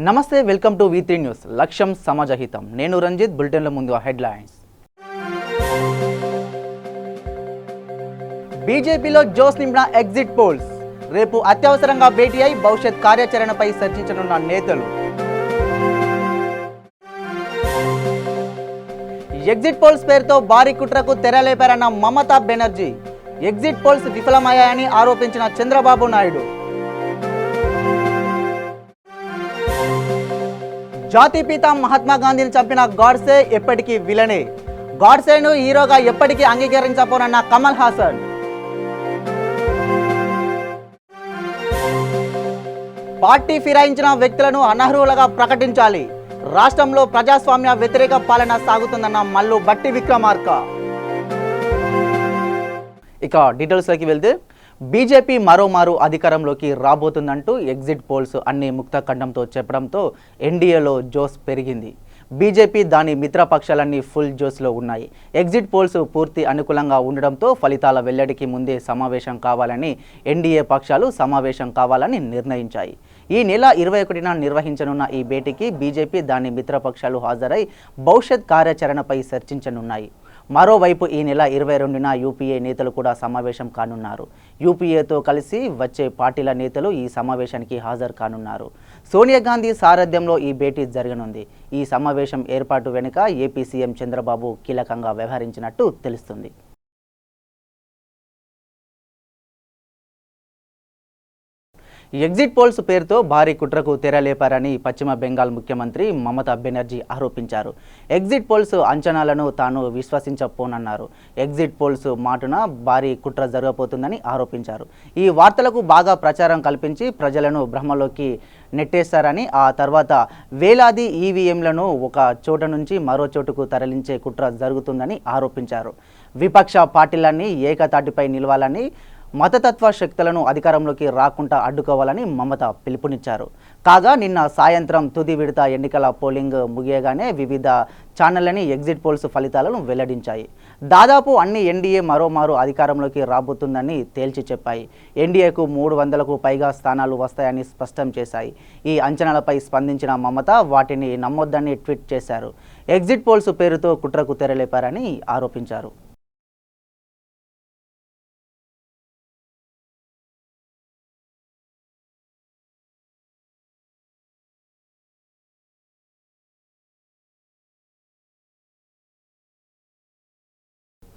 నమస్తే welcome to V3 news లక్ష్యం సమాజహితం నేను రంజిత్ బులెటిన్ల ముందు హెడ్లైన్స్ బీజేపీలో జోస్ నింపిన ఎగ్జిట్ పోల్స్ రేపు అత్యవసరంగా భేటీ అయి భవిష్యత్ కార్యాచరణపై చర్చించనున్న నేతలు ఎగ్జిట్ పోల్స్ పేరుతో భారీ కుట్రకు తెరలేపారన్న మమతా బెనర్జీ ఎగ్జిట్ పోల్స్ విఫలమయ్యాయని ఆరోపించిన చంద్రబాబు నాయుడు జాతిపిత మహాత్మా గాంధీని చంపిన గాడ్సే ఎప్పటికీ విలనే గాడ్సేను హీరోగా ఎప్పటికీ అంగీకరించబోనన్న కమల్ హాసన్ పార్టీ ఫిరాయించిన వ్యక్తులను అనర్హులుగా ప్రకటించాలి రాష్ట్రంలో ప్రజాస్వామ్య వ్యతిరేక పాలన సాగుతుందన్న మల్లు భట్టి విక్రమార్క ఇక డీటెయిల్స్లోకి వెళ్తే బీజేపీ మరోమారు అధికారంలోకి రాబోతుందంటూ ఎగ్జిట్ పోల్స్ అన్ని ముక్త ఖండంతో చెప్పడంతో ఎన్డీఏలో జోస్ పెరిగింది. బీజేపీ దాని మిత్రపక్షాలన్నీ ఫుల్ జోస్లో ఉన్నాయి. ఎగ్జిట్ పోల్స్ పూర్తి అనుకూలంగా ఉండడంతో ఫలితాల వెల్లడికి ముందే సమావేశం కావాలని ఎన్డీఏ పక్షాలు సమావేశం కావాలని నిర్ణయించాయి. ఈ నెల 21న నిర్వహించనున్న ఈ భేటీకి బీజేపీ దాని మిత్రపక్షాలు హాజరై భవిష్యత్ కార్యాచరణపై చర్చించనున్నాయి. మరోవైపు ఈ నెల 22న యూపీఏ నేతలు కూడా సమావేశం కానున్నారు. యూపీఏతో కలిసి వచ్చే పార్టీల నేతలు ఈ సమావేశానికి హాజరు కానున్నారు. సోనియా గాంధీ సారథ్యంలో ఈ భేటీ జరగనుంది. ఈ సమావేశం ఏర్పాటు వెనుక ఏపీ సీఎం చంద్రబాబు కీలకంగా వ్యవహరించినట్టు తెలుస్తుంది. ఎగ్జిట్ పోల్స్ పేరుతో భారీ కుట్రకు తెరలేపారని పశ్చిమ బెంగాల్ ముఖ్యమంత్రి మమతా బెనర్జీ ఆరోపించారు. ఎగ్జిట్ పోల్స్ అంచనాలను తాను విశ్వసించపోనన్నారు. ఎగ్జిట్ పోల్స్ మాటున భారీ కుట్ర జరగబోతుందని ఆరోపించారు. ఈ వార్తలకు బాగా ప్రచారం కల్పించి ప్రజలను భ్రమలోకి నెట్టేశారని, ఆ తర్వాత వేలాది ఈవీఎంలను ఒక చోట నుంచి మరో చోటుకు తరలించే కుట్ర జరుగుతుందని ఆరోపించారు. విపక్ష పార్టీలన్నీ ఏకతాటిపై నిలవాలని, మతతత్వ శక్తులను అధికారంలోకి రాకుండా అడ్డుకోవాలని మమత పిలుపునిచ్చారు. కాగా నిన్న సాయంత్రం తుది విడత ఎన్నికల పోలింగ్ ముగియగానే వివిధ ఛానళ్లని ఎగ్జిట్ పోల్స్ ఫలితాలను వెల్లడించాయి. దాదాపు అన్ని ఎన్డీఏ మరోమారు అధికారంలోకి రాబోతుందని తేల్చి చెప్పాయి. ఎన్డీఏకు 300కు పైగా స్థానాలు వస్తాయని స్పష్టం చేశాయి. ఈ అంచనాలపై స్పందించిన మమత వాటిని నమ్మొద్దని ట్వీట్ చేశారు. ఎగ్జిట్ పోల్స్ పేరుతో కుట్రకు తెరలేపారని ఆరోపించారు.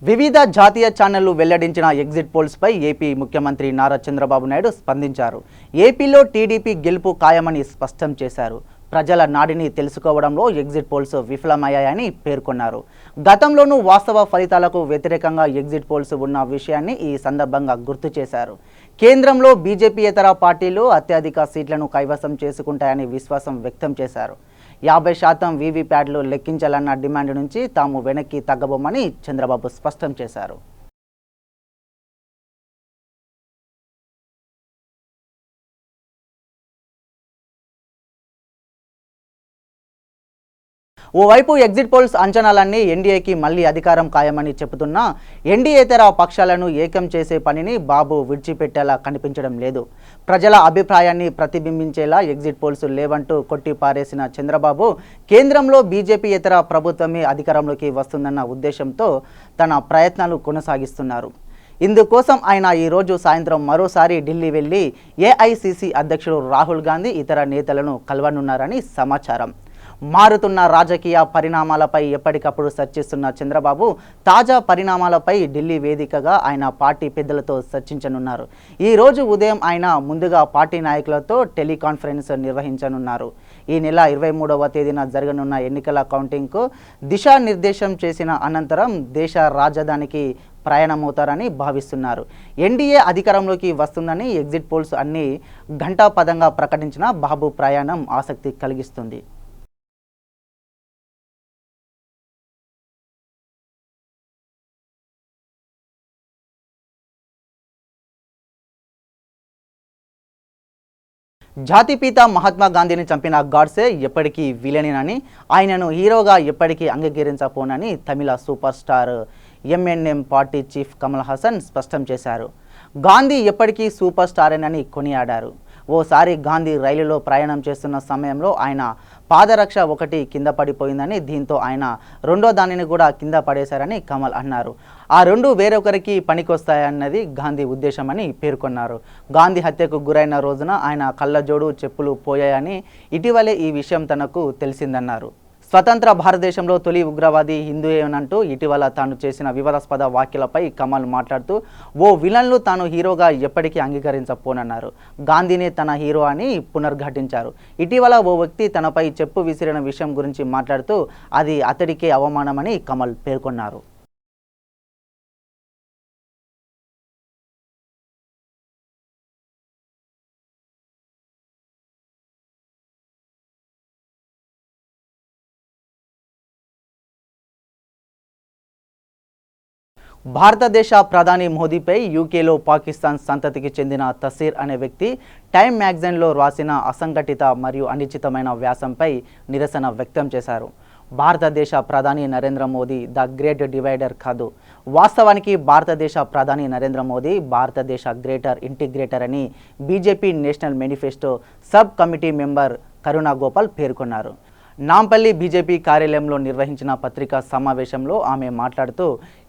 వివిధ జాతీయ ఛానళ్లు వెల్లడించిన ఎగ్జిట్ పోల్స్పై ఏపీ ముఖ్యమంత్రి నారా చంద్రబాబు నాయుడు స్పందించారు. ఏపీలో టీడీపీ గెలుపు ఖాయమని స్పష్టం చేశారు. ప్రజల నాడిని తెలుసుకోవడంలో ఎగ్జిట్ పోల్స్ విఫలమయ్యాయని పేర్కొన్నారు. గతంలోనూ వాస్తవ ఫలితాలకు వ్యతిరేకంగా ఎగ్జిట్ పోల్స్ ఉన్న విషయాన్ని ఈ సందర్భంగా గుర్తు చేశారు. కేంద్రంలో బీజేపీయేతర పార్టీలు అత్యధిక సీట్లను కైవసం చేసుకుంటాయని విశ్వాసం వ్యక్తం చేశారు. 50% వీవీప్యాట్లు లెక్కించాలన్న డిమాండ్ నుంచి తాము వెనక్కి తగ్గబోమని చంద్రబాబు స్పష్టం చేశారు. ఓవైపు ఎగ్జిట్ పోల్స్ అంచనాలన్నీ ఎన్డీఏకి మళ్లీ అధికారం ఖాయమని చెబుతున్నా ఎన్డీఏతర పక్షాలను ఏకం చేసే పనిని బాబు విడిచిపెట్టేలా కనిపించడం లేదు. ప్రజల అభిప్రాయాన్ని ప్రతిబింబించేలా ఎగ్జిట్ పోల్స్ లేవంటూ కొట్టి పారేసిన చంద్రబాబు కేంద్రంలో బీజేపీయేతర ప్రభుత్వమే అధికారంలోకి వస్తుందన్న ఉద్దేశంతో తన ప్రయత్నాలు కొనసాగిస్తున్నారు. ఇందుకోసం ఆయన ఈరోజు సాయంత్రం మరోసారి ఢిల్లీ వెళ్లి ఏఐసీసీ అధ్యక్షుడు రాహుల్ గాంధీ ఇతర నేతలను కలవనున్నారని సమాచారం. మారుతున్న రాజకీయ పరిణామాలపై ఎప్పటికప్పుడు చర్చిస్తున్న చంద్రబాబు తాజా పరిణామాలపై ఢిల్లీ వేదికగా ఆయన పార్టీ పెద్దలతో చర్చించనున్నారు. ఈ రోజు ఉదయం ఆయన ముందుగా పార్టీ నాయకులతో టెలికాన్ఫరెన్స్ నిర్వహించనున్నారు. ఈ నెల 23వ తేదీన జరగనున్న ఎన్నికల కౌంటింగ్కు దిశానిర్దేశం చేసిన అనంతరం దేశ రాజధానికి ప్రయాణమవుతారని భావిస్తున్నారు. ఎన్డీఏ అధికారంలోకి వస్తుందని ఎగ్జిట్ పోల్స్ అన్ని ఘంటాపదంగా ప్రకటించిన బాబు ప్రయాణం ఆసక్తి కలిగిస్తుంది. జాతిపిత మహాత్మా గాంధీని చంపిన గాడ్సే ఎప్పటికీ విలనేనని, ఆయనను హీరోగా ఎప్పటికీ అంగీకరించపోనని Tamil super star MNM party chief Kamal Haasan స్పష్టం చేశారు. గాంధీ ఎప్పటికీ సూపర్ స్టారేనని కొనియాడారు. ఓసారి గాంధీ రైలులో ప్రయాణం చేస్తున్న సమయంలో ఆయన పాదరక్ష ఒకటి కింద పడిపోయిందని, దీంతో ఆయన రెండో దానిని కూడా కింద పడేశారని కమల్ అన్నారు. ఆ రెండు వేరొకరికి పనికొస్తాయన్నది గాంధీ ఉద్దేశమని పేర్కొన్నారు. గాంధీ హత్యకు గురైన రోజున ఆయన కళ్ళజోడు చెప్పులు పోయాయని, ఇటీవలే ఈ విషయం తనకు తెలిసిందన్నారు. స్వతంత్ర భారతదేశంలో తొలి ఉగ్రవాది హిందూయేనంటూ ఇటీవల తాను చేసిన వివాదాస్పద వ్యాఖ్యలపై కమల్ మాట్లాడుతూ ఓ విలన్లు తాను హీరోగా ఎప్పటికీ అంగీకరించపోనన్నారు. గాంధీని తన హీరో అని పునర్ఘటించారు. ఇటీవల ఓ వ్యక్తి తనపై చెప్పు విసిరిన విషయం గురించి మాట్లాడుతూ అది అతడికే అవమానమని కమల్ పేర్కొన్నారు. భారతదేశ ప్రధాని మోదీపై యూకేలో పాకిస్తాన్ సంతతికి చెందిన తసీర్ అనే వ్యక్తి టైమ్ మ్యాగజైన్లో రాసిన అసంఘటిత మరియు అనిశ్చితమైన వ్యాసంపై నిరసన వ్యక్తం చేశారు. భారతదేశ ప్రధాని Narendra Modi the great divider కాదు. వాస్తవానికి భారతదేశ ప్రధాని నరేంద్ర మోదీ భారతదేశ గ్రేటర్ ఇంటిగ్రేటర్ అని BJP national manifesto sub committee member Karuna Gopal పేర్కొన్నారు. నాంపల్లి బీజేపీ కార్యాలయంలో నిర్వహించిన పత్రికా సమావేశంలో ఆమె మాట్లాడుతూ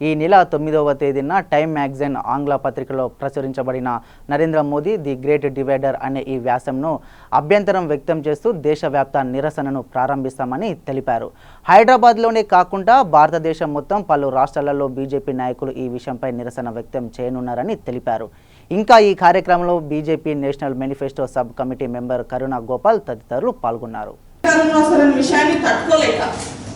ఈ నెల 9వ తేదీన టైమ్ మ్యాగజైన్ ఆంగ్ల పత్రికలో ప్రచురించబడిన Narendra Modi the great divider అనే ఈ వ్యాసంను అభ్యంతరం వ్యక్తం చేస్తూ దేశవ్యాప్త నిరసనను ప్రారంభిస్తామని తెలిపారు. హైదరాబాద్లోనే కాకుండా భారతదేశం మొత్తం పలు రాష్ట్రాలలో బీజేపీ నాయకులు ఈ విషయంపై నిరసన వ్యక్తం చేయనున్నారని తెలిపారు. ఇంకా ఈ కార్యక్రమంలో BJP national manifesto sub committee member Karuna Gopal తదితరులు పాల్గొన్నారు. విషయాన్ని తట్టుకోలేక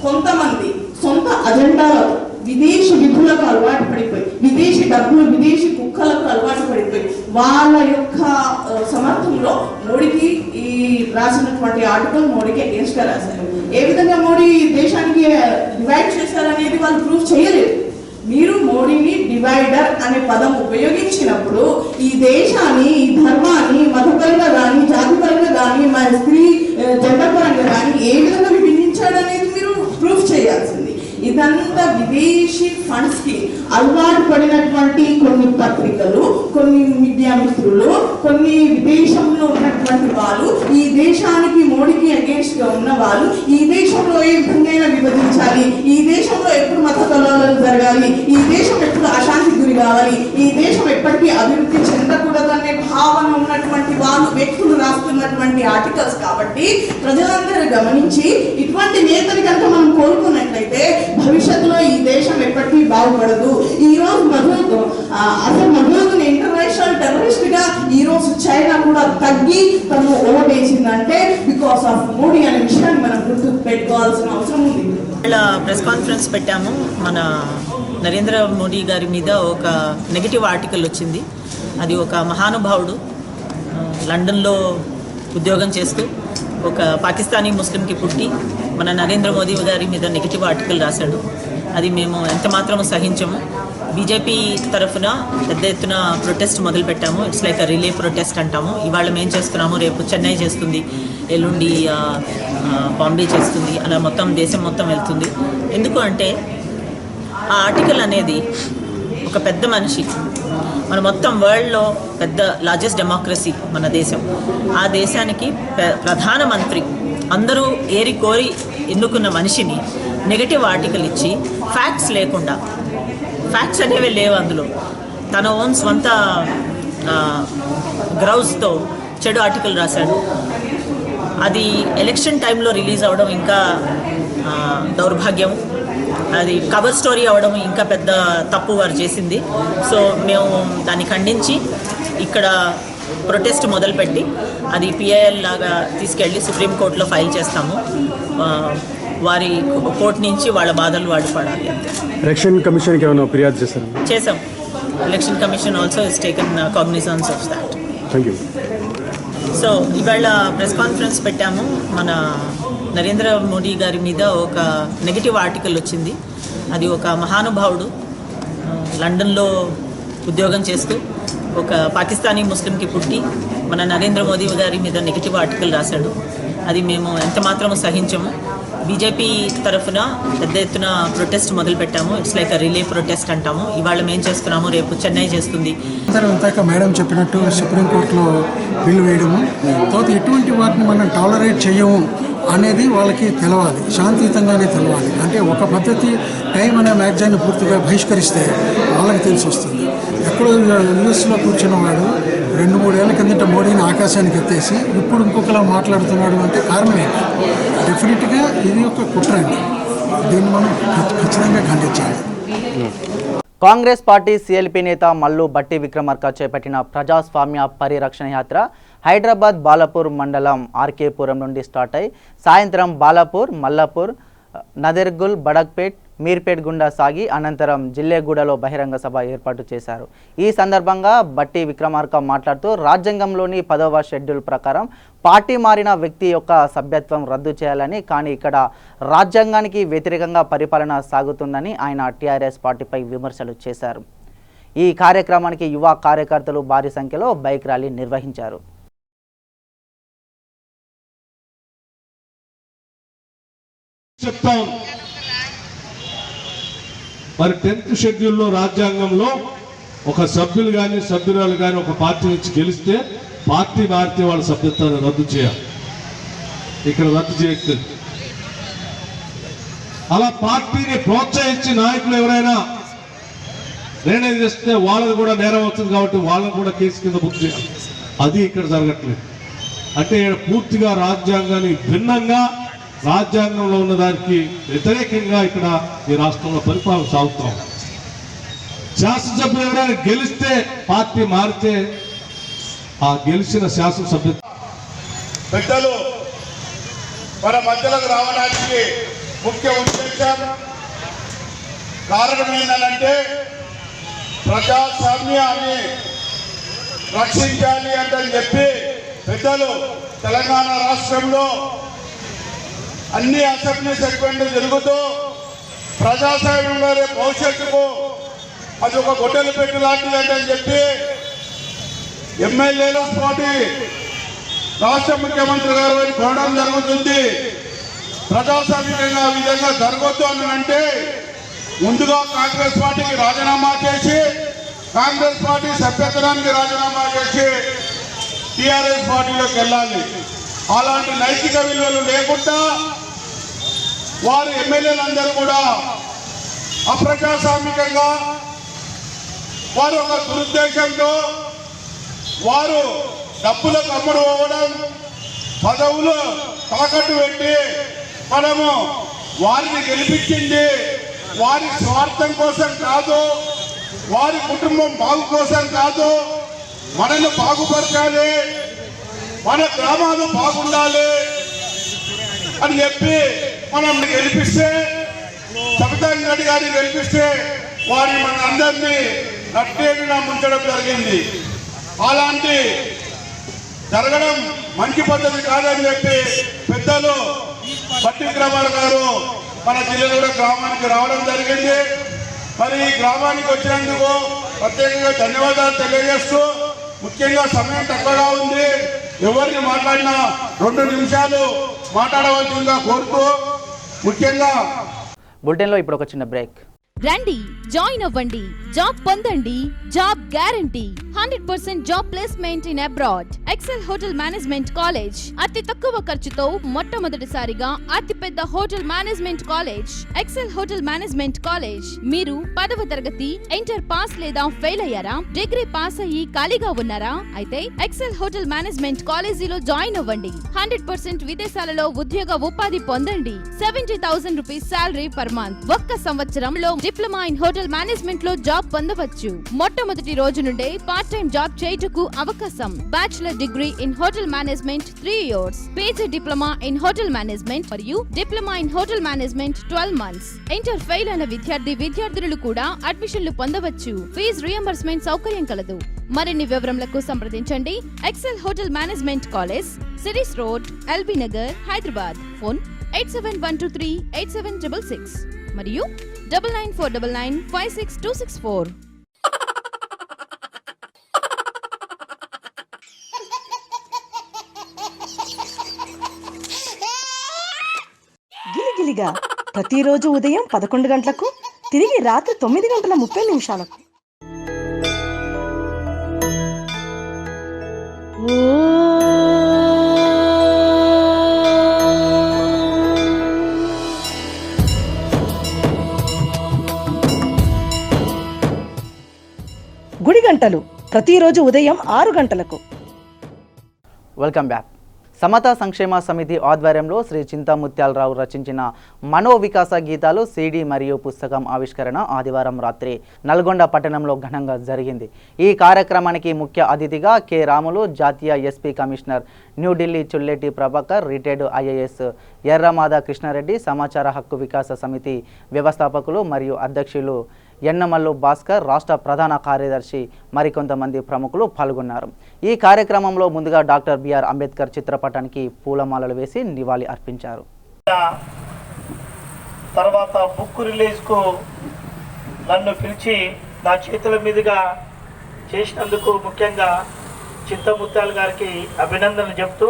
కొంతమంది సొంత అజెండాలకు విదేశీ విధులకు అలవాటు పడిపోయి, విదేశీ డబ్బులు విదేశీ కుక్కలకు అలవాటు పడిపోయి వాళ్ళ యొక్క సమర్థంలో మోడీకి ఈ రాసినటువంటి ఆర్టికల్ మోడీకి అగేన్స్ట్ గా రాశారు. ఏ విధంగా మోడీ దేశానికి డివైడ్ చేశారనేది వాళ్ళు ప్రూవ్ చేయలేదు. మీరు మోడీని డివైడర్ అనే పదం ఉపయోగించినప్పుడు ఈ దేశాన్ని, ఈ ధర్మాన్ని మతపరంగా కానీ జాతిపరంగా కానీ మన స్త్రీ జెండర్ పరంగా కానీ ఏ విధంగా విభజించాడనేది మీరు ప్రూఫ్ చేయాల్సింది. ఇదంతా విదేశీ ఫండ్స్ కి అలవాటు పడినటువంటి కొన్ని పత్రికలు, కొన్ని మీడియా మిత్రులు, కొన్ని విదేశంలో ఉన్నటువంటి వాళ్ళు, ఈ దేశానికి మోడీకి అగేన్స్ట్ గా ఉన్న వాళ్ళు ఈ దేశంలో ఏ విధంగా విభజించాలి, ఈ దేశంలో ఎప్పుడు మత కలహాలు జరగాలి, ఈ దేశం ఎప్పుడు అశాంతి గురి కావాలి, ఈ దేశం ఎప్పటికీ అభివృద్ధి చెందకూడదనే భావన ఉన్నటువంటి వాళ్ళు వ్యక్తులు రాస్తున్నటువంటి ఆర్టికల్స్. కాబట్టి ప్రజలందరూ గమనించి ఇటువంటి నేతని కనుక మనం కోరుకున్నట్లయితే భవిష్యత్తులో ఈ దేశం ఎప్పటికీ బాగుపడదు. ఈ రోజు మధుని ఇంటర్నేషనల్ టెర్రరిస్ట్ గా ఈ రోజు చైనా కూడా తగ్గి తను ఓటేసిందంటే బికాస్ ఆఫ్ మోడీ అనే విషయాన్ని మనం గుర్తు పెట్టుకోవాల్సిన అవసరం ఉంది. ప్రెస్ కాన్ఫరెన్స్ పెట్టాము. మన నరేంద్ర మోడీ గారి మీద ఒక నెగిటివ్ ఆర్టికల్ వచ్చింది. అది ఒక మహానుభావుడు లండన్లో ఉద్యోగం చేస్తూ ఒక పాకిస్తానీ ముస్లింకి పుట్టి మన నరేంద్ర మోదీ గారి మీద నెగిటివ్ ఆర్టికల్ రాశాడు. అది మేము ఎంత మాత్రము సహించము. బీజేపీ తరఫున పెద్ద ఎత్తున ప్రొటెస్ట్ మొదలుపెట్టాము. ఇట్స్ లైక్ రిలే ప్రొటెస్ట్ అంటాము. ఇవాళ మేము చేస్తున్నాము, రేపు చెన్నై చేస్తుంది, ఎల్లుండి బాంబే చేస్తుంది, అలా మొత్తం దేశం మొత్తం వెళ్తుంది. ఎందుకు అంటే ఆ ఆర్టికల్ అనేది ఒక పెద్ద మనిషి, మన మొత్తం వరల్డ్లో పెద్ద లార్జెస్ట్ డెమోక్రసీ మన దేశం. ఆ దేశానికి ప్రధానమంత్రి అందరూ ఏరి కోరి ఎన్నుకున్న మనిషిని నెగటివ్ ఆర్టికల్ ఇచ్చి ఫ్యాక్ట్స్ లేకుండా, ఫ్యాక్ట్స్ అనేవి లేవు అందులో, తన ఓన్ స్వంత గ్రౌజ్తో చెడు ఆర్టికల్ రాశాడు. అది ఎలక్షన్ టైంలో రిలీజ్ అవ్వడం ఇంకా దౌర్భాగ్యం. అది కవర్ స్టోరీ అవ్వడం ఇంకా పెద్ద తప్పు వారు చేసింది. సో మేము దాన్ని ఖండించి ఇక్కడ ప్రొటెస్ట్ మొదలుపెట్టి అది పిఐఎల్ లాగా తీసుకెళ్ళి సుప్రీంకోర్టులో ఫైల్ చేస్తాము. వారి కోర్టు నుంచి వాళ్ళ బాధలు వాడు పడాలి అంతే. ఎలక్షన్ కమిషన్కి ఏమైనా ఫిర్యాదు చేశారు? చేసాం. Election commission also is taken cognizance of that. Thank you. So ఇవాళ ప్రెస్ కాన్ఫరెన్స్ పెట్టాము. మన నరేంద్ర మోడీ గారి మీద ఒక నెగిటివ్ ఆర్టికల్ వచ్చింది. అది ఒక మహానుభావుడు లండన్లో ఉద్యోగం చేస్తూ ఒక పాకిస్తానీ ముస్లింకి పుట్టి మన నరేంద్ర మోదీ గారి మీద నెగిటివ్ ఆర్టికల్ రాశాడు. అది మేము ఎంత మాత్రము సహించము. బీజేపీ తరఫున పెద్ద ఎత్తున ప్రొటెస్ట్ మొదలుపెట్టాము. ఇట్స్ లైక్ రిలే ప్రొటెస్ట్ అంటాము. ఇవాళ మేము చేస్తున్నాము, రేపు చెన్నై చేస్తుంది. ఇందాక మేడం చెప్పినట్టు సుప్రీంకోర్టులో బిల్లు వేయడము, తర్వాత ఎటువంటి వాటిని మనం టాలరేట్ చేయము అనేది వాళ్ళకి తెలవాలి, శాంతియుతంగానే తెలవాలి. అంటే ఒక పద్ధతి టైం అనే మ్యాగజైన్ పూర్తిగా బహిష్కరిస్తే వాళ్ళకి తెలిసి వస్తుంది. ఎక్కడో యూఎస్లో కూర్చున్న వాడు 2-3 ఏళ్ల కిందట మోడీని ఆకాశానికి ఎత్తేసి ఇప్పుడు ఇంకొకలా మాట్లాడుతున్నాడు అంటే కారణం ఏంటి? డెఫినెట్గా ఇది ఒక కుట్ర అండి. దీన్ని మనం ఖచ్చితంగా ఖండించాలి. కాంగ్రెస్ పార్టీ సిఎల్పి నేత మల్లు బట్టి విక్రమార్క చేపట్టిన ప్రజాస్వామ్య పరిరక్షణ యాత్ర హైదరాబాద్ బాలాపూర్ మండలం ఆర్కేపురం నుండి స్టార్ట్ అయి సాయంత్రం బాలాపూర్, మల్లాపూర్, నదెర్గుల్, బడక్పేట్, మీర్పేట్ గుండా సాగి అనంతరం జిల్లేగూడలో బహిరంగ సభ ఏర్పాటు చేశారు. ఈ సందర్భంగా బట్టి విక్రమార్క మాట్లాడుతూ రాజ్యాంగంలోని 10వ షెడ్యూల్ ప్రకారం పార్టీ మారిన వ్యక్తి యొక్క సభ్యత్వం రద్దు చేయాలని, కానీ ఇక్కడ రాజ్యాంగానికి వ్యతిరేకంగా పరిపాలన సాగుతుందని ఆయన టీఆర్ఎస్ పార్టీపై విమర్శలు చేశారు. ఈ కార్యక్రమానికి యువ కార్యకర్తలు భారీ సంఖ్యలో బైక్ ర్యాలీ నిర్వహించారు. మరి 10th షెడ్యూల్లో రాజ్యాంగంలో ఒక సభ్యులు కానీ సభ్యురాలు కానీ ఒక పార్టీ నుంచి గెలిస్తే పార్టీ మారితే వాళ్ళ సభ్యత్వాన్ని రద్దు చేయాలి. ఇక్కడ రద్దు చేయట్లేదు. అలా పార్టీని ప్రోత్సహించి నాయకులు ఎవరైనా నిర్ణయం చేస్తే వాళ్ళది కూడా నేరం అవుతుంది కాబట్టి వాళ్ళని కూడా కేసు కింద బుక్ చేయాలి. అది ఇక్కడ జరగట్లేదు. అంటే పూర్తిగా రాజ్యాంగాన్ని భిన్నంగా రాజ్యాంగంలో ఉన్న దానికి వ్యతిరేకంగా ఇక్కడ ఈ రాష్ట్రంలో పరిపాలన సాగుతాం. శాసనసభ్యులు ఎవరైనా గెలిస్తే పార్టీ మారితే ఆ గెలిచిన శాసనసభ్యు పెద్దలు మన మధ్యలోకి రావడానికి ముఖ్య ఉద్దేశం కారణం ఏంటంటే ప్రజాస్వామ్యాన్ని రక్షించాలి అని చెప్పి పెద్దలు తెలంగాణ రాష్ట్రంలో అన్ని అసెంబ్లీ సెగ్మెంట్లు జరుగుతూ ప్రజాస్వామ్యంలో భవిష్యత్తుకు అది ఒక గొడ్డలు పెట్టి లాంటిది అని చెప్పి ఎమ్మెల్యేల పార్టీ రాష్ట్ర ముఖ్యమంత్రి గారు కోరడం జరుగుతుంది. ప్రజాస్వామ్యంగా విధంగా జరగొద్దు అని అంటే ముందుగా కాంగ్రెస్ పార్టీకి రాజీనామా చేసి కాంగ్రెస్ పార్టీ సభ్యత్వానికి రాజీనామా చేసి టీఆర్ఎస్ పార్టీలోకి వెళ్ళాలి. అలాంటి నైతిక విలువలు లేకుండా వారు ఎమ్మెల్యేలందరూ కూడా అప్రజాస్వామికంగా వారు ఒక దురుద్దేశంతో వారు డబ్బులకు అమ్ముడు పోవడం, పదవులు తాకట్టు పెట్టి మనము వారిని గెలిపించింది వారి స్వార్థం కోసం కాదు, వారి కుటుంబం బాగు కోసం కాదు, మనల్ని బాగుపరచాలి, మన గ్రామాలు బాగుండాలి అని చెప్పి మనం గెలిపిస్తే సబితాంగ్ రెడ్డి గారిని గెలిపిస్తే వారిని మన అందరినీ నట్టేడుగా ముంచడం జరిగింది. అలాంటి జరగడం మంచి పద్ధతి కాదని చెప్పి పెద్దలు బట్టి విక్రమార్క గారు మన జిల్లాలో గ్రామానికి రావడం జరిగింది. మరి ఈ గ్రామానికి వచ్చినందుకు ప్రత్యేకంగా ధన్యవాదాలు తెలియజేస్తూ, ముఖ్యంగా సమయం తక్కువగా ఉంది, ఎవరిని మాట్లాడినా 2 నిమిషాలు మాట్లాడవలసిందిగా కోరుతూ ముఖ్యంగా బులెటిన్లో ఇప్పుడు ఒక చిన్న బ్రేక్. రండి, జాయిన్ అవ్వండి, జాబ్ పొందండి, job guarantee, 100% job placement in abroad. Excel hotel management college అతి తక్కువ ఖర్చుతో మొట్టమొదటిసారిగా అతి పెద్ద hotel management college Excel hotel management college. మీరు 10వ తరగతి ఇంటర్ పాస్ లేదా ఫెయిల్ అయ్యారా? డిగ్రీ పాస్ అయ్యి ఖాళీగా ఉన్నారా? అయితే ఎక్సెల్ హోటల్ మేనేజ్మెంట్ కాలేజీలో జాయిన్ అవ్వండి. 100% విదేశాలలో ఉద్యోగ ఉపాధి పొందండి. 70,000 రూపీస్ సాలరీ పర్ మంత్. ఒక్క సంవత్సరంలో డిప్లొమా ఇన్ హోటల్ మేనేజ్మెంట్ లో జాబ్ పొందవచ్చు. మొట్టమొదటి రోజు నుండే పార్ట్ టైం జాబ్ చేయుటకు అవకాశం. Bachelor degree in hotel management 3 years, PG diploma in hotel management మరియు diploma in hotel management 12 months. Inter fail అయిన విద్యార్థులు కూడా అడ్మిషన్లు పొందవచ్చు. ఫీజు రియంబర్స్మెంట్ సౌకర్యం కలదు. మరిన్ని వివరములకు సంప్రదించండి. ఎక్సెల్ హోటల్ మేనేజ్మెంట్ కాలేజ్, సిరీస్ రోడ్, ఎల్బీ నగర్, హైదరాబాద్. ఫోన్ 8712387666 మరియు 9949956264. వాకిలిగా ప్రతిరోజు ఉదయం 11 గంటలకు, తిరిగి రాత్రి 9:30 గుడి గంటలు ప్రతిరోజు ఉదయం 6 గంటలకు. Welcome back. సమతా సంక్షేమ సమితి ఆధ్వర్యంలో శ్రీ చింతాముత్యాలరావు రచించిన మనో వికాస గీతాలు సీడీ మరియు పుస్తకం ఆవిష్కరణ ఆదివారం రాత్రి నల్గొండ పట్టణంలో ఘనంగా జరిగింది. ఈ కార్యక్రమానికి ముఖ్య అతిథిగా కె రాములు, జాతీయ SP commissioner New Delhi Chulleti Prabhakar, retired IAS Erramada Krishnareddy, సమాచార హక్కు వికాస సమితి వ్యవస్థాపకులు మరియు అధ్యక్షులు ఎన్నమల్లు భాస్కర్, రాష్ట్ర ప్రధాన కార్యదర్శి మరికొంతమంది ప్రముఖులు పాల్గొన్నారు. ఈ కార్యక్రమంలో ముందుగా డాక్టర్ బిఆర్ అంబేద్కర్ చిత్రపటానికి పూలమాలలు వేసి నివాళి అర్పించారు. తర్వాత బుక్ రిలీజ్కు నన్ను పిలిచి నా చేతుల మీదుగా చేసినందుకు ముఖ్యంగా చింతముత్యాల గారికి అభినందనలు చెప్తూ,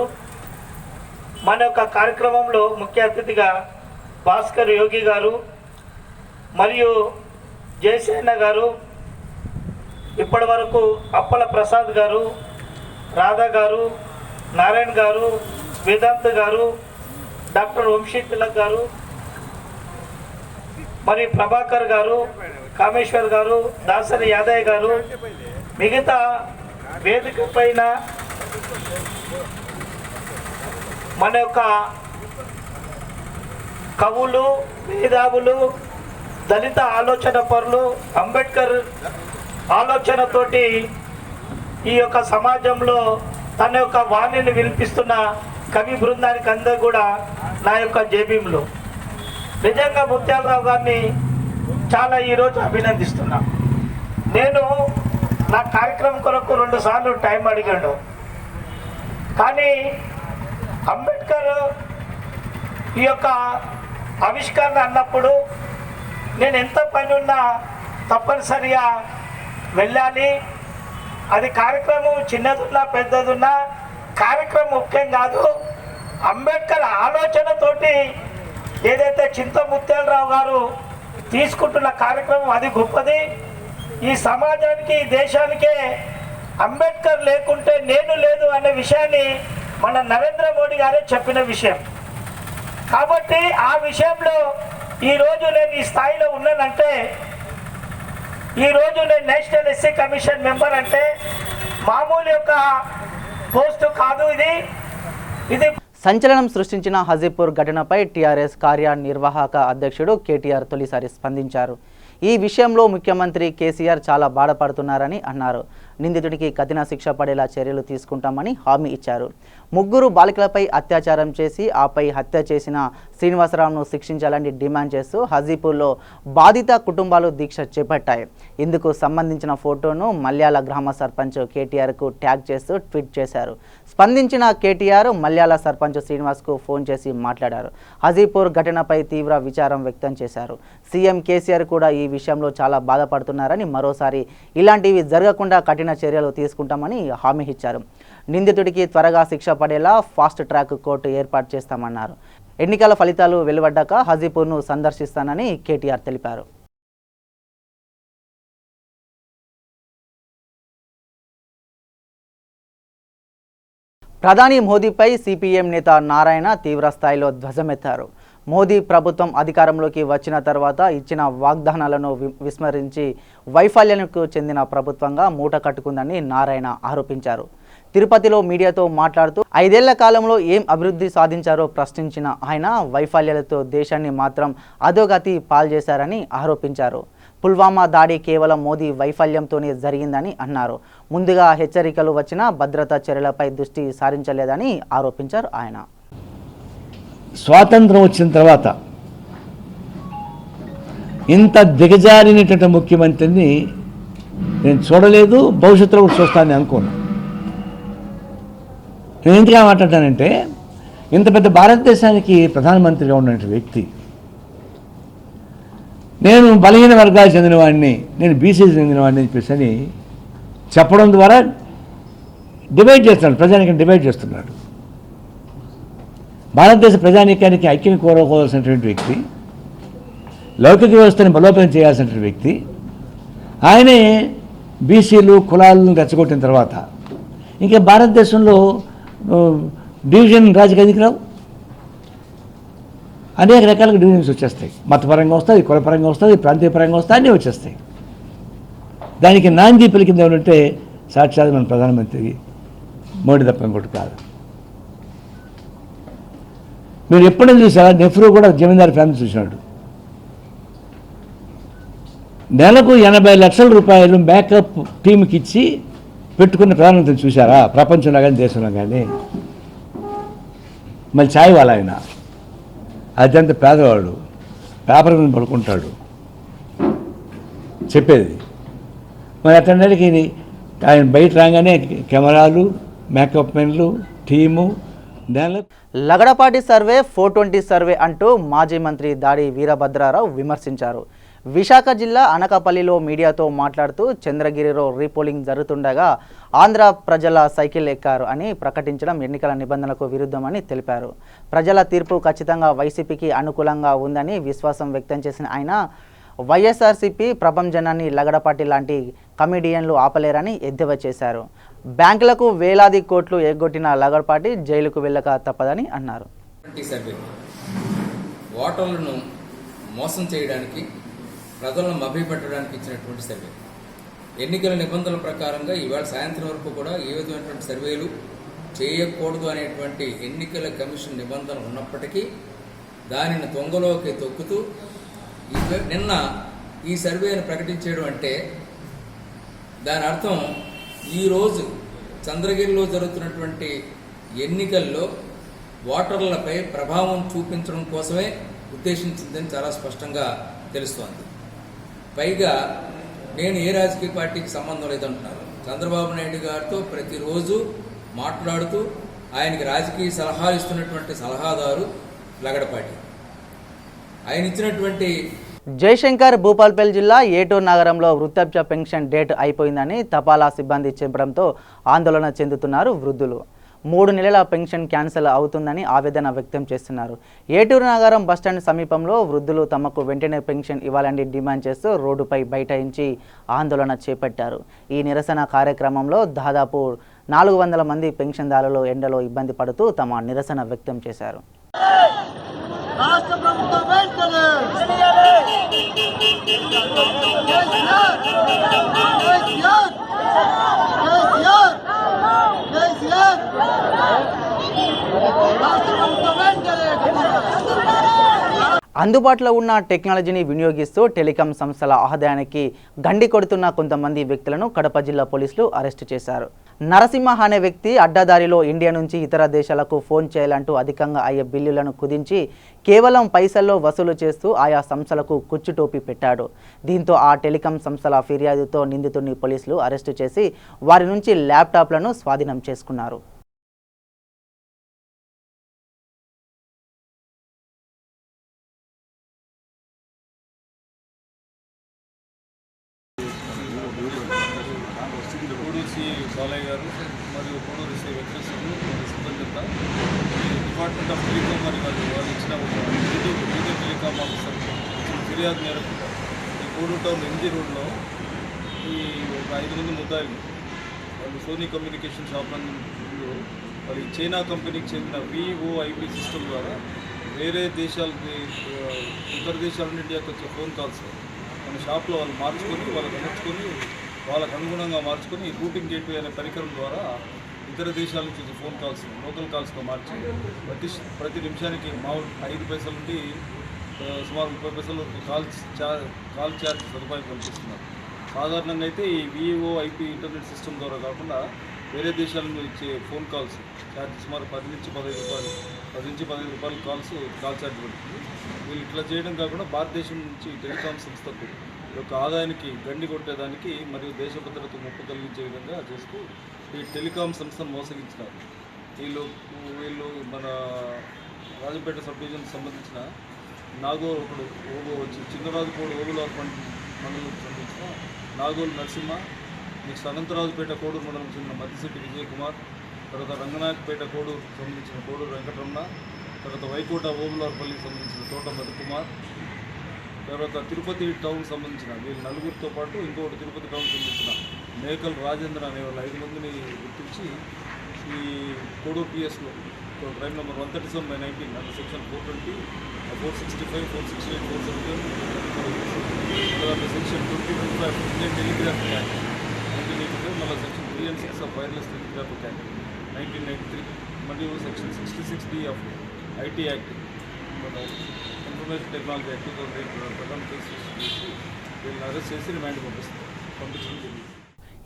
మన యొక్క కార్యక్రమంలో ముఖ్య అతిథిగా భాస్కర్ యోగి గారు మరియు జయసేన గారు, ఇప్పటి వరకు అప్పల ప్రసాద్ గారు, రాధా గారు, నారాయణ గారు, వేదాంత్ గారు, డాక్టర్ వంశీ తిలక్ గారు, మరి ప్రభాకర్ గారు, కామేశ్వర్ గారు, దాసరి యాదయ్య గారు, మిగతా వేదిక పైన మన యొక్క కవులు, మేధావులు, దళిత ఆలోచన పరులు, అంబేద్కర్ ఆలోచనతోటి ఈ యొక్క సమాజంలో తన యొక్క వాణిని వినిపిస్తున్న కవి బృందానికి అందరూ కూడా నా యొక్క జేబీంలో నిజంగా ముత్యాలరావు గారిని చాలా ఈరోజు అభినందిస్తున్నా. నేను నా కార్యక్రమం కొరకు 2 సార్లు టైం అడిగాడు, కానీ అంబేద్కర్ ఈ యొక్క ఆవిష్కరణ అన్నప్పుడు నేను ఎంత పని ఉన్నా తప్పనిసరిగా వెళ్ళాలి. అది కార్యక్రమం చిన్నదున్నా పెద్దదున్నా కార్యక్రమం ముఖ్యం కాదు. అంబేద్కర్ ఆలోచనతోటి ఏదైతే చింతముత్యాలరావు గారు తీసుకుంటున్న కార్యక్రమం అది గొప్పది. ఈ సమాజానికి, ఈ దేశానికే అంబేద్కర్ లేకుంటే నేను లేదు అనే విషయాన్ని మన నరేంద్ర మోడీ గారే చెప్పిన విషయం. కాబట్టి ఆ విషయంలో ఈరోజు నేను ఈ స్థాయిలో ఉన్నానంటే, ఈరోజు నేను నేషనల్ ఎస్సీ కమిషన్ మెంబర్ అంటే మామూలు యొక్క పోస్టు కాదు. ఇది సంచలనం సృష్టించిన హజీపూర్ ఘటనపై టీఆర్ఎస్ కార్యనిర్వాహక అధ్యక్షుడు కేటీఆర్ తొలిసారి స్పందించారు. ఈ విషయంలో ముఖ్యమంత్రి కేసీఆర్ చాలా బాధపడుతున్నారని అన్నారు. నిందితుడికి కఠిన శిక్ష పడేలా చర్యలు తీసుకుంటామని హామీ ఇచ్చారు. 3 బాలికలపై అత్యాచారం చేసి ఆపై హత్య చేసిన శ్రీనివాసరావును శిక్షించాలని డిమాండ్ చేస్తూ హజీపూర్లో బాధిత కుటుంబాలు దీక్ష చేపట్టాయి. ఇందుకు సంబంధించిన ఫోటోను మల్యాల గ్రామ సర్పంచ్ కేటీఆర్కు ట్యాగ్ చేస్తూ ట్వీట్ చేశారు. స్పందించిన కేటీఆర్ మల్యాల సర్పంచ్ శ్రీనివాస్కు ఫోన్ చేసి మాట్లాడారు. హజీపూర్ ఘటనపై తీవ్ర విచారం వ్యక్తం చేశారు. సీఎం కేసీఆర్ కూడా ఈ విషయంలో చాలా బాధపడుతున్నారని, మరోసారి ఇలాంటివి జరగకుండా కఠిన చర్యలు తీసుకుంటామని హామీ ఇచ్చారు. నిందితుడికి త్వరగా శిక్ష పడేలా ఫాస్ట్ ట్రాక్ కోర్టు ఏర్పాటు చేస్తామన్నారు. ఎన్నికల ఫలితాలు వెలువడ్డాక హజీపూర్ను సందర్శిస్తానని కేటీఆర్ తెలిపారు. ప్రధాని మోదీపై సిపిఎం నేత నారాయణ తీవ్ర స్థాయిలో ధ్వజమెత్తారు. మోదీ ప్రభుత్వం అధికారంలోకి వచ్చిన తర్వాత ఇచ్చిన వాగ్దానాలను విస్మరించి వైఫల్యానికి చెందిన ప్రభుత్వంగా మూట కట్టుకుందని నారాయణ ఆరోపించారు. తిరుపతిలో మీడియాతో మాట్లాడుతూ 5 ఏళ్ల కాలంలో ఏం అభివృద్ధి సాధించారో ప్రశ్నించిన ఆయన వైఫల్యాలతో దేశాన్ని మాత్రం అధోగతి పాల్చేశారని ఆరోపించారు. పుల్వామా దాడి కేవలం మోదీ వైఫల్యంతోనే జరిగిందని అన్నారు. ముందుగా హెచ్చరికలు వచ్చినా భద్రతా చర్యలపై దృష్టి సారించలేదని ఆరోపించారు. ఆయన స్వాతంత్రం వచ్చిన తర్వాత ఇంత దిగజారినటువంటి ముఖ్యమంత్రిని నేను చూడలేదు, భవిష్యత్తులో కూడా చూస్తానని అనుకున్నాను. నేను ఎందుకు మాట్లాడతానంటే, ఇంత పెద్ద భారతదేశానికి ప్రధానమంత్రిగా ఉన్నటువంటి వ్యక్తి, నేను బలహీన వర్గాలకు చెందినవాడిని, నేను బీసీకి చెందినవాడిని అని చెప్పేసి అని చెప్పడం ద్వారా డివైడ్ చేస్తున్నాడు, ప్రజానికి డివైడ్ చేస్తున్నాడు. భారతదేశ ప్రజానీకానికి ఐక్యం కోరుకోవాల్సినటువంటి వ్యక్తి, లౌకిక వ్యవస్థని బలోపేతం చేయాల్సినటువంటి వ్యక్తి ఆయనే బీసీలు కులాలను రెచ్చగొట్టిన తర్వాత ఇంకా భారతదేశంలో డివిజన్ రాజకీయానికి రావు. అనేక రకాలుగా డివిజన్స్ వచ్చేస్తాయి. మతపరంగా వస్తుంది, కులపరంగా వస్తుంది, ప్రాంతీయపరంగా వస్తాయి, అన్నీ వచ్చేస్తాయి. దానికి నాంది పలికింది ఏమంటే సాక్షాత్ మన ప్రధానమంత్రి మోడీ తప్ప ఇంకోటి కాదు. మీరు ఎప్పుడైనా చూసారా? నెహ్రూ కూడా జమీందారు ఫ్యామిలీ చూసినాడు. నెలకు 80 లక్షల రూపాయలు మేకప్ టీంకి ఇచ్చి పెట్టుకున్న ప్రధానమంత్రిని చూసారా? ప్రపంచంలో కానీ దేశంలో కానీ. మళ్ళీ ఛాయ్ వాళ్ళ ఆయన అత్యంత పేదవాడు, పేపర్ మీద పడుకుంటాడు చెప్పేది. మరి అతనికి ఆయన బయట రాగానే కెమెరాలు, మేకప్ మెన్లు, టీము. లగడపాటి సర్వే 420 సర్వే అంటూ మాజీ మంత్రి దాడి వీరభద్రారావు విమర్శించారు. విశాఖ జిల్లా అనకాపల్లిలో మీడియాతో మాట్లాడుతూ చంద్రగిరిలో రీపోలింగ్ జరుగుతుండగా ఆంధ్ర ప్రజల సైకిల్ ఎక్కారు అని ప్రకటించడం ఎన్నికల నిబంధనలకు విరుద్ధమని తెలిపారు. ప్రజల తీర్పు ఖచ్చితంగా వైసీపీకి అనుకూలంగా ఉందని విశ్వాసం వ్యక్తం చేసిన ఆయన వైఎస్ఆర్సీపీ ప్రభంజనాన్ని లగడపాటి లాంటి కమిడియన్లు ఆపలేరని ఎద్దేవా చేశారు. బ్యాంకులకు వేలాది కోట్లు ఎగ్గొట్టిన లగడపాటి జైలుకు వెళ్ళక తప్పదని అన్నారు. ఓటర్లను మోసం చేయడానికి, ప్రజలను మభ్యపెట్టడానికి ఇచ్చినటువంటి సర్వే. ఎన్నికల నిబంధనల ప్రకారంగా ఇవాళ సాయంత్రం వరకు కూడా ఏ విధమైనటువంటి సర్వేలు చేయకూడదు అనేటువంటి ఎన్నికల కమిషన్ నిబంధన ఉన్నప్పటికీ దానిని తొంగలోకి తొక్కుతూ నిన్న ఈ సర్వేను ప్రకటించడం అంటే దాని అర్థం ఈరోజు చంద్రగిరిలో జరుగుతున్నటువంటి ఎన్నికల్లో ఓటర్లపై ప్రభావం చూపించడం కోసమే ఉద్దేశించిందని చాలా స్పష్టంగా తెలుస్తోంది. పైగా నేను ఏ రాజకీయ పార్టీకి సంబంధం లేదంటున్నారు. చంద్రబాబు నాయుడు గారితో ప్రతిరోజు మాట్లాడుతూ ఆయనకి రాజకీయ సలహాలు ఇస్తున్నటువంటి సలహాదారు లగడపాటి. ఆయన ఇచ్చినటువంటి జయశంకర్ భూపాల్పల్లి జిల్లా ఏటూరు నగరంలో వృద్ధాప్య పెన్షన్ డేట్ అయిపోయిందని తపాలా సిబ్బంది చెప్పడంతో ఆందోళన చెందుతున్నారు వృద్ధులు. 3 నెలల పెన్షన్ క్యాన్సిల్ అవుతుందని ఆవేదన వ్యక్తం చేస్తున్నారు. ఏటూరు నగరం బస్టాండ్ సమీపంలో వృద్ధులు తమకు వెంటనే పెన్షన్ ఇవ్వాలని డిమాండ్ చేస్తూ రోడ్డుపై బైఠాయించి ఆందోళన చేపట్టారు. ఈ నిరసన కార్యక్రమంలో దాదాపు 400 మంది పెన్షన్దారులు ఎండలో ఇబ్బంది పడుతూ తమ నిరసన వ్యక్తం చేశారు. అందుబాటులో ఉన్న టెక్నాలజీని వినియోగిస్తూ టెలికాం సంస్థల ఆదాయానికి గండి కొడుతున్న కొంతమంది వ్యక్తులను కడప జిల్లా పోలీసులు అరెస్టు చేశారు. నరసింహ అనే వ్యక్తి అడ్డదారిలో ఇండియా నుంచి ఇతర దేశాలకు ఫోన్ చేయాలంటూ అధికంగా అయ్యే బిల్లులను కుదించి కేవలం పైసల్లో వసూలు చేస్తూ ఆయా సంస్థలకు కుచ్చుటోపి పెట్టాడు. దీంతో ఆ టెలికాం సంస్థల ఫిర్యాదుతో నిందితుడిని పోలీసులు అరెస్టు చేసి వారి నుంచి ల్యాప్టాప్లను స్వాధీనం చేసుకున్నారు. బాలయ్య గారు మరియు కోడూరు శ్రీ వెంకటేశ్వరులు సిబ్బంది డిపార్ట్మెంట్ ఆఫ్ టెలికాం మరియు వాళ్ళు ఇచ్చిన వీడియో టెలికాం ఆఫీసర్ ఇచ్చిన ఫిర్యాదు మేరకు ఈ కోడూరు టౌన్ ఎంజీ రోడ్లో ఈ ఒక 5 మంది ముద్దాయిలు వాళ్ళు సోనీ కమ్యూనికేషన్ షాప్ నందు వాళ్ళు చైనా కంపెనీకి చెందిన VoIP సిస్టమ్ ద్వారా వేరే దేశాలకి ఇతర దేశాల నుండి వచ్చే ఫోన్ కాల్స్ మన షాప్లో వాళ్ళు మార్చుకొని వాళ్ళకి అమర్చుకొని వాళ్ళకు అనుగుణంగా మార్చుకొని రూటింగ్ గేట్వే అనే పరికరం ద్వారా ఇతర దేశాల నుంచి వచ్చే ఫోన్ కాల్స్ లోకల్ కాల్స్గా మార్చి ప్రతి నిమిషానికి మామూలు 5 పైసల నుండి సుమారు 30 పైసల వరకు కాల్ ఛార్జ్ సదుపాయం కల్పిస్తున్నారు. సాధారణంగా అయితే ఈ VoIP ఇంటర్నెట్ సిస్టమ్ ద్వారా కాకుండా వేరే దేశాల నుంచి ఇచ్చే ఫోన్ కాల్స్ ఛార్జ్ సుమారు 10 నుంచి 15 రూపాయలు కాల్ ఛార్జ్ పడుతుంది. వీళ్ళు ఇట్లా చేయడం కాకుండా భారతదేశం నుంచి టెలికాం సంస్థకు యొక్క ఆదాయానికి గండి కొట్టేదానికి మరియు దేశ భద్రతకు ముప్పు కలిగించే విధంగా చేస్తూ ఈ టెలికాం సంస్థను మోసగించినారు. వీళ్ళు మన రాజంపేట సబ్ డివిజన్కి సంబంధించిన నాగోలు ఒకడు వచ్చి చిన్నరాజుకోడు ఓగులార్ మండలం సంబంధించిన నాగోలు నరసింహ, నెక్స్ట్ అనంతరాజుపేట కోడూరు మండలం చెందిన మద్దిశెట్టి విజయ్ కుమార్, తర్వాత రంగనాయకపేట కోడూరు సంబంధించిన కోడూరు వెంకటరమణ, తర్వాత వైకోట ఓబులార్పల్లికి సంబంధించిన తోట మధుకుమార్, తర్వాత తిరుపతి టౌన్ సంబంధించిన వీళ్ళు నలుగురితో పాటు ఇంకొకటి తిరుపతి టౌన్ సంబంధించిన మేకల్ రాజేంద్ర అనే వాళ్ళు 5 మందిని గుర్తించి ఈ కోడూరు పిఎస్లో క్రైమ్ నెంబర్ 137/19 అండర్ సెక్షన్ 420, 465, 468, 471, తర్వాత సెక్షన్ 2025 ఇండియన్ టెలిగ్రాఫ్ యాక్ట్ 1985, మళ్ళీ section 3 and 6 of wireless telegraph act 1993, మరియు section 66D of IT act information technology act 2008 ప్రకారం కేసు వీళ్ళని అరెస్ట్ చేసి రిమాండ్ పంపించడం జరిగింది.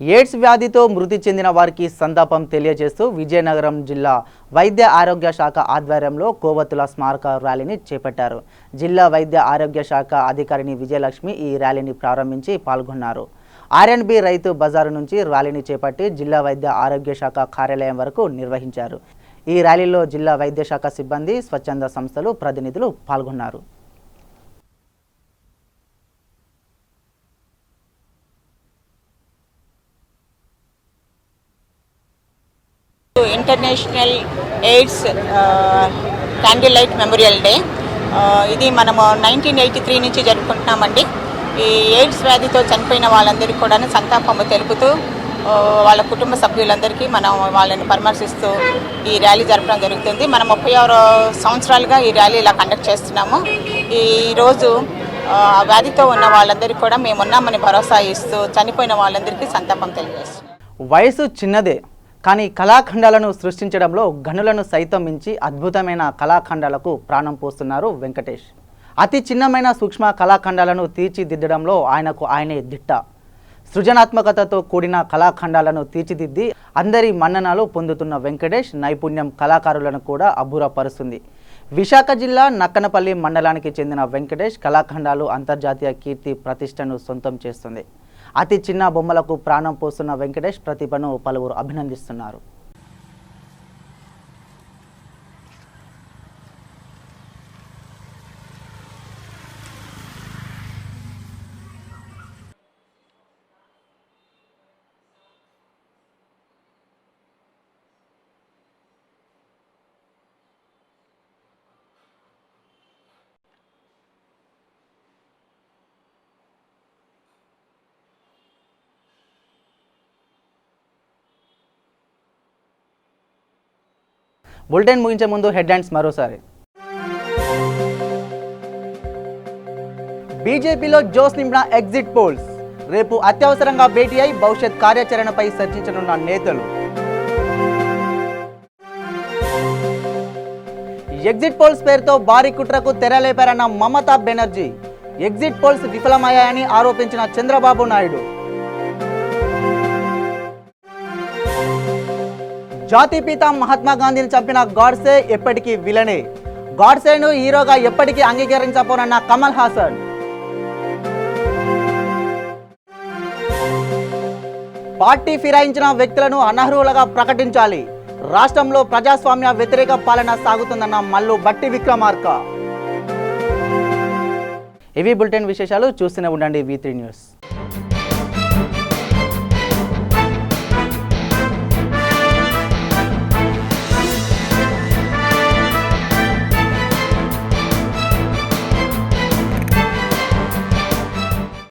ఎయిడ్స్ వ్యాధితో మృతి చెందిన వారికి సంతాపం తెలియజేస్తూ విజయనగరం జిల్లా వైద్య ఆరోగ్య శాఖ ఆధ్వర్యంలో కోవతుల స్మారక ర్యాలీని చేపట్టారు. జిల్లా వైద్య ఆరోగ్య శాఖ అధికారిని విజయలక్ష్మి ఈ ర్యాలీని ప్రారంభించి పాల్గొన్నారు. ఆర్ఎన్బి రైతు బజారు నుంచి ర్యాలీని చేపట్టి జిల్లా వైద్య ఆరోగ్య శాఖ కార్యాలయం వరకు నిర్వహించారు. ఈ ర్యాలీలో జిల్లా వైద్య శాఖ సిబ్బంది, స్వచ్ఛంద సంస్థలు ప్రతినిధులు పాల్గొన్నారు. International AIDS candle light memorial day ఇది మనము 1983 నుంచి జరుపుకుంటున్నామండి. ఈ ఎయిడ్స్ వ్యాధితో చనిపోయిన వాళ్ళందరికీ కూడా సంతాపము తెలుపుతూ వాళ్ళ కుటుంబ సభ్యులందరికీ మనం వాళ్ళని పరామర్శిస్తూ ఈ ర్యాలీ జరపడం జరుగుతుంది. మనం 36 సంవత్సరాలుగా ఈ ర్యాలీ ఇలా కండక్ట్ చేస్తున్నాము. ఈరోజు ఆ వ్యాధితో ఉన్న వాళ్ళందరికీ కూడా మేమున్నామని భరోసా ఇస్తూ చనిపోయిన వాళ్ళందరికీ సంతాపం తెలియజేస్తున్నాం. వయసు చిన్నదే కానీ కళాఖండాలను సృష్టించడంలో గనులను సైతం మించి అద్భుతమైన కళాఖండాలకు ప్రాణం పోస్తున్నారు వెంకటేష్. అతి చిన్నమైన సూక్ష్మ కళాఖండాలను తీర్చిదిద్దడంలో ఆయనే దిట్ట. సృజనాత్మకతతో కూడిన కళాఖండాలను తీర్చిదిద్ది అందరి మన్ననలు పొందుతున్న వెంకటేష్ నైపుణ్యం కళాకారులను కూడా అబ్బురపరుస్తుంది. విశాఖ జిల్లా నక్కనపల్లి మండలానికి చెందిన వెంకటేష్ కళాఖండాలు అంతర్జాతీయ కీర్తి ప్రతిష్టను సొంతం చేస్తుంది. అతి చిన్న బొమ్మలకు ప్రాణం పోస్తున్న వెంకటేష్ ప్రతిభను పలువురు అభినందిస్తున్నారు. బులెటిన్ ముగించే ముందు హెడ్లైన్స్ మరోసారి. బీజేపీలో జోస్ నింపిన ఎగ్జిట్ పోల్స్. రేపు అత్యవసరంగా భేటీ అయి భవిష్యత్ కార్యాచరణపై చర్చించనున్న నేతలు. ఎగ్జిట్ పోల్స్ పేరుతో భారీ కుట్రకు తెరలేపారన్న మమతా బెనర్జీ. ఎగ్జిట్ పోల్స్ విఫలమయ్యాయని ఆరోపించిన చంద్రబాబు నాయుడు. జాతిపిత మహాత్మా గాంధీని చంపిన గాడ్సే ఎప్పటికీ విలనే. గాడ్సేను హీరోగా ఎప్పటికీ అంగీకరించబోనన్న కమల్ హాసన్. పార్టీ ఫిరాయించిన వ్యక్తులను అనర్హులుగా ప్రకటించాలి. రాష్ట్రంలో ప్రజాస్వామ్య వ్యతిరేక పాలన సాగుతుందన్న మల్లు బట్టి విక్రమార్క. ఇవి బులెటిన్ విశేషాలు. చూస్తూనే ఉండండి V3 న్యూస్.